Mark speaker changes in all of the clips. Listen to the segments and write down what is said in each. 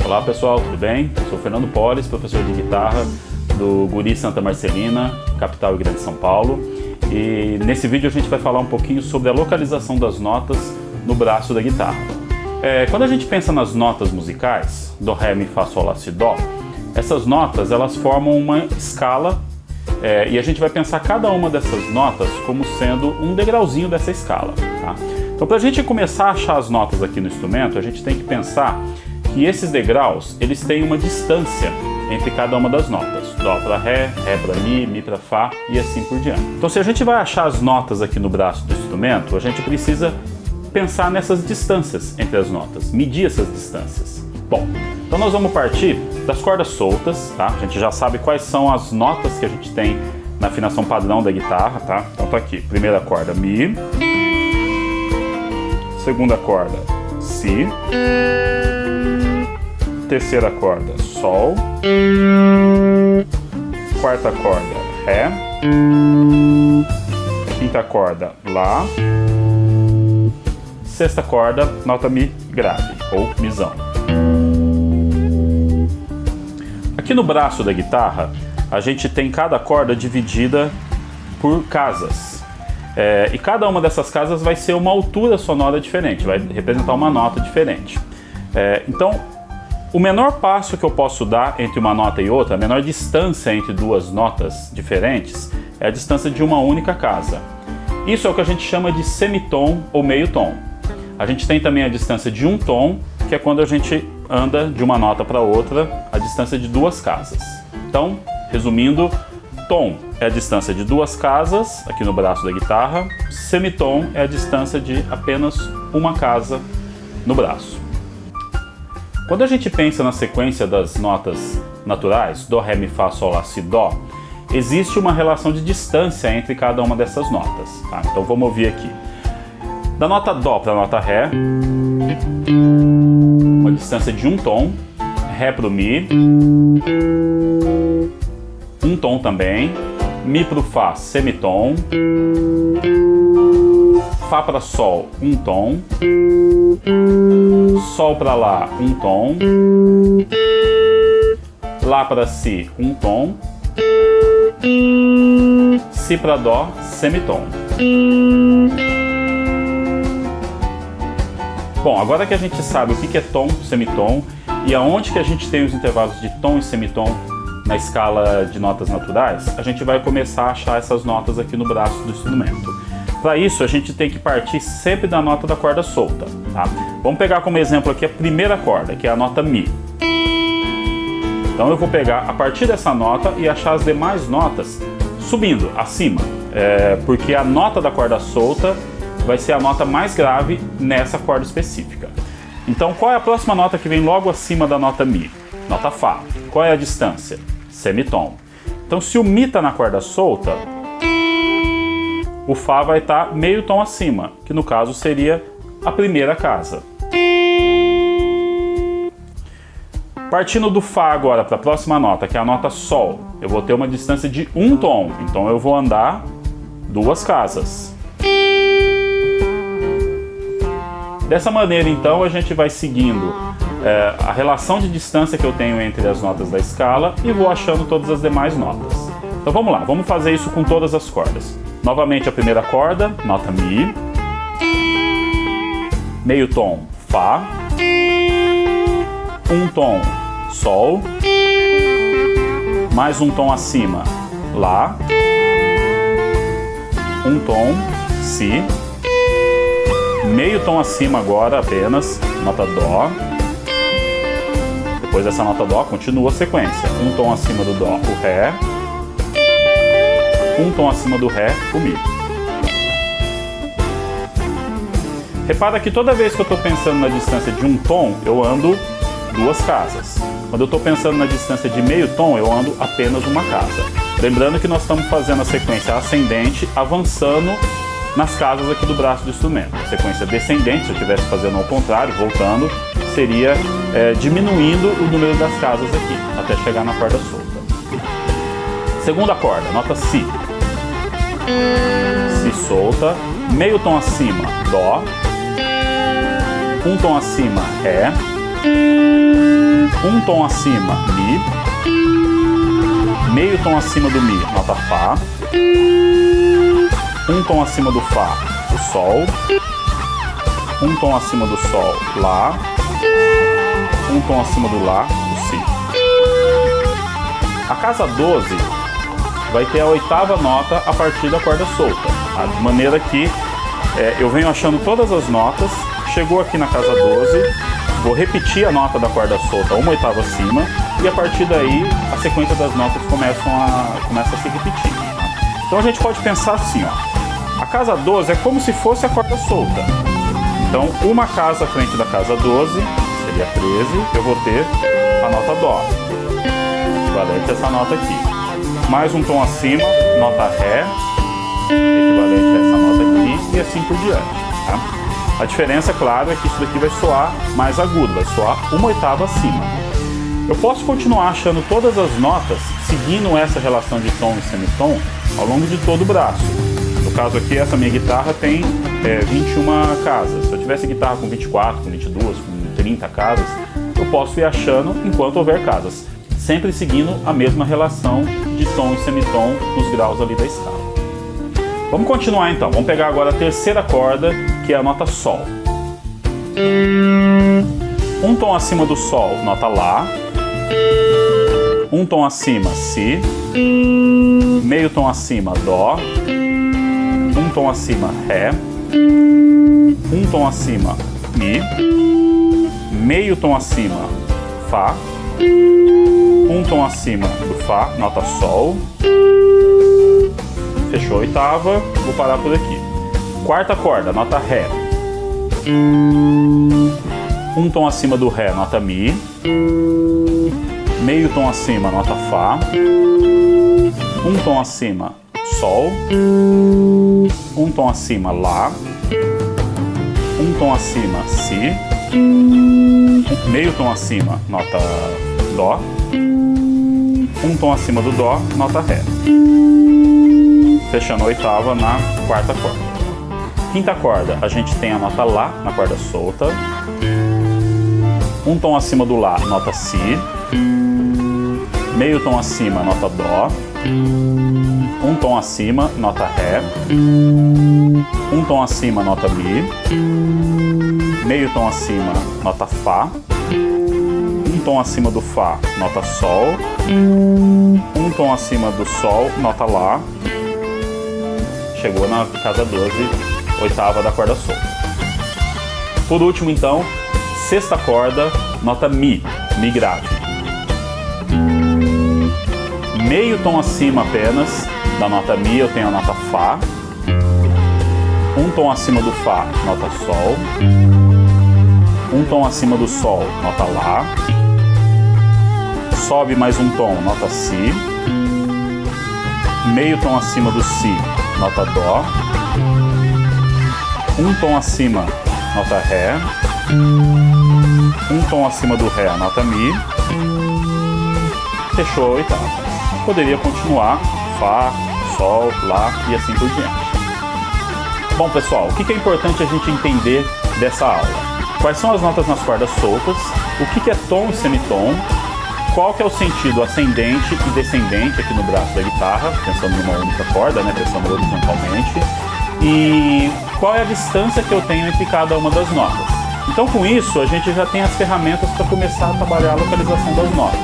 Speaker 1: Olá pessoal, tudo bem? Eu sou o Fernando Polis, professor de guitarra do Guri Santa Marcelina, capital e Grande São Paulo. E nesse vídeo a gente vai falar um pouquinho sobre a localização das notas no braço da guitarra. Quando a gente pensa nas notas musicais, Dó, Ré, Mi, Fá, Sol, Lá, Si, Dó, essas notas elas formam uma escala e a gente vai pensar cada uma dessas notas como sendo um degrauzinho dessa escala. Tá? Então, para a gente começar a achar as notas aqui no instrumento, a gente tem que pensar que esses degraus eles têm uma distância entre cada uma das notas. Dó para Ré, Ré para Mi para Fá e assim por diante. Então, se a gente vai achar as notas aqui no braço do instrumento, a gente precisa pensar nessas distâncias entre as notas, medir essas distâncias. Bom, então nós vamos partir das cordas soltas, tá? A gente já sabe quais são as notas que a gente tem na afinação padrão da guitarra, tá? Então tá aqui, primeira corda Mi, segunda corda Si, terceira corda Sol, quarta corda Ré, quinta corda Lá, sexta corda nota Mi grave ou Mizão. Aqui no braço da guitarra a gente tem cada corda dividida por casas. E cada uma dessas casas vai ser uma altura sonora diferente, vai representar uma nota diferente. Então, o menor passo que eu posso dar entre uma nota e outra, a menor distância entre duas notas diferentes, é a distância de uma única casa. Isso é o que a gente chama de semitom ou meio tom. A gente tem também a distância de um tom, que é quando a gente anda de uma nota para outra, a distância de duas casas. Então, resumindo, tom é a distância de duas casas aqui no braço da guitarra, semitom é a distância de apenas uma casa no braço. Quando a gente pensa na sequência das notas naturais, Dó, Ré, Mi, Fá, Sol, Lá, Si, Dó, existe uma relação de distância entre cada uma dessas notas. Tá? Então vamos ouvir aqui. Da nota Dó para a nota Ré, uma distância de um tom, Ré para o Mi, um tom também, Mi para o Fá, semitom, Fá para Sol, um tom, Sol para Lá, um tom, Lá para Si, um tom, Si para Dó, semitom. Bom, agora que a gente sabe o que é tom, semitom e aonde que a gente tem os intervalos de tom e semitom na escala de notas naturais, a gente vai começar a achar essas notas aqui no braço do instrumento. Para isso, a gente tem que partir sempre da nota da corda solta. Tá? Vamos pegar como exemplo aqui a primeira corda, que é a nota Mi. Então eu vou pegar a partir dessa nota e achar as demais notas subindo, acima, porque a nota da corda solta vai ser a nota mais grave nessa corda específica. Então qual é a próxima nota que vem logo acima da nota Mi? Nota Fá. Qual é a distância? Semitom. Então se o Mi está na corda solta, o Fá vai estar meio tom acima, que no caso seria a primeira casa. Partindo do Fá agora para a próxima nota, que é a nota Sol, eu vou ter uma distância de um tom, então eu vou andar duas casas. Dessa maneira, então, a gente vai seguindo a relação de distância que eu tenho entre as notas da escala e vou achando todas as demais notas. Então vamos lá, vamos fazer isso com todas as cordas. Novamente a primeira corda, nota Mi, meio tom Fá, um tom Sol, mais um tom acima Lá, um tom Si, meio tom acima agora apenas, nota Dó. Depois dessa nota Dó, continua a sequência. Um tom acima do Dó, o Ré. Um tom acima do Ré, o Mi. Repara que toda vez que eu estou pensando na distância de um tom, eu ando duas casas. Quando eu estou pensando na distância de meio tom, eu ando apenas uma casa. Lembrando que nós estamos fazendo a sequência ascendente, avançando nas casas aqui do braço do instrumento. A sequência descendente, se eu estivesse fazendo ao contrário, voltando, seria diminuindo o número das casas aqui, até chegar na corda solta. Segunda corda, nota Si. Si solta, meio tom acima, Dó, um tom acima, Ré, Um tom acima, Mi. Meio tom acima do Mi, nota Fá. Um tom acima do Fá, o Sol. Um tom acima do Sol, Lá. Um tom acima do Lá, o Si. A casa 12 vai ter a oitava nota a partir da corda solta, tá? De maneira que eu venho achando todas as notas, chegou aqui na casa 12, vou repetir a nota da corda solta uma oitava acima, e a partir daí a sequência das notas começa a se repetir, tá? Então a gente pode pensar assim, ó, a casa 12 é como se fosse a corda solta. Então uma casa à frente da casa 12, seria 13, eu vou ter a nota Dó, equivalente a essa nota aqui. Mais um tom acima, nota Ré, equivalente a essa nota aqui, e assim por diante, tá? A diferença, claro, é que isso daqui vai soar mais agudo, vai soar uma oitava acima. Eu posso continuar achando todas as notas seguindo essa relação de tom e semitom ao longo de todo o braço. No caso aqui, essa minha guitarra tem 21 casas. Se eu tivesse guitarra com 24, com 22, com 30 casas, eu posso ir achando enquanto houver casas, sempre seguindo a mesma relação de tom e semitom nos graus ali da escala. Vamos continuar então, vamos pegar agora a terceira corda, que é a nota Sol. Um tom acima do Sol, nota Lá. Um tom acima, Si. Meio tom acima, Dó. Um tom acima, Ré. Um tom acima, Mi. Meio tom acima, Fá. Um tom acima do Fá, nota Sol. Fechou a oitava, vou parar por aqui. Quarta corda, nota Ré. Um tom acima do Ré, nota Mi. Meio tom acima, nota Fá. Um tom acima, Sol. Um tom acima, Lá. Um tom acima, Si. Meio tom acima, nota Dó. Um tom acima do Dó, nota Ré. Fechando a oitava na quarta corda. Quinta corda, a gente tem a nota Lá na corda solta. Um tom acima do Lá, nota Si. Meio tom acima, nota Dó. Um tom acima, nota Ré. Um tom acima, nota Mi. Meio tom acima, nota Fá. Um tom acima do Fá, nota Sol. Um tom acima do Sol, nota Lá. Chegou na casa 12, oitava da corda solta. Por último, então, sexta corda, nota Mi, Mi grave. Meio tom acima apenas da nota Mi, eu tenho a nota Fá. Um tom acima do Fá, nota Sol. Um tom acima do Sol, nota Lá. Sobe mais um tom, nota Si. Meio tom acima do Si, nota Dó. Um tom acima, nota Ré. Um tom acima do Ré, nota Mi. Fechou a oitava. Poderia continuar Fá, Sol, Lá e assim por diante. Bom, pessoal, o que é importante a gente entender dessa aula? Quais são as notas nas cordas soltas? O que é tom e semitom? Qual que é o sentido ascendente e descendente aqui no braço da guitarra, pensando numa única corda, né, pensando horizontalmente, e qual é a distância que eu tenho entre cada uma das notas. Então, com isso, a gente já tem as ferramentas para começar a trabalhar a localização das notas.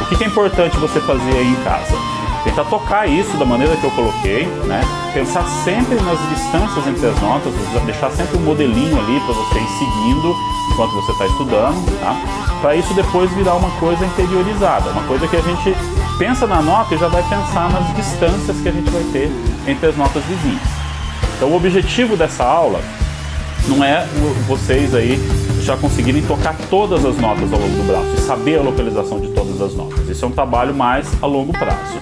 Speaker 1: O que é importante você fazer aí em casa? Tentar tocar isso da maneira que eu coloquei, né? Pensar sempre nas distâncias entre as notas, deixar sempre um modelinho ali para você ir seguindo enquanto você está estudando, tá? Para isso depois virar uma coisa interiorizada, uma coisa que a gente pensa na nota e já vai pensar nas distâncias que a gente vai ter entre as notas vizinhas. Então o objetivo dessa aula não é vocês aí já conseguirem tocar todas as notas ao longo do braço e saber a localização de todas as notas. Isso é um trabalho mais a longo prazo.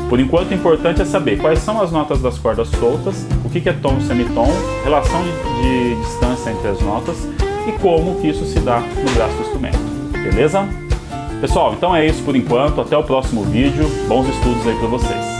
Speaker 1: Por enquanto, o importante é saber quais são as notas das cordas soltas, o que é tom e semitom, relação de distância entre as notas e como que isso se dá no braço do instrumento. Beleza? Pessoal, então é isso por enquanto. Até o próximo vídeo. Bons estudos aí para vocês.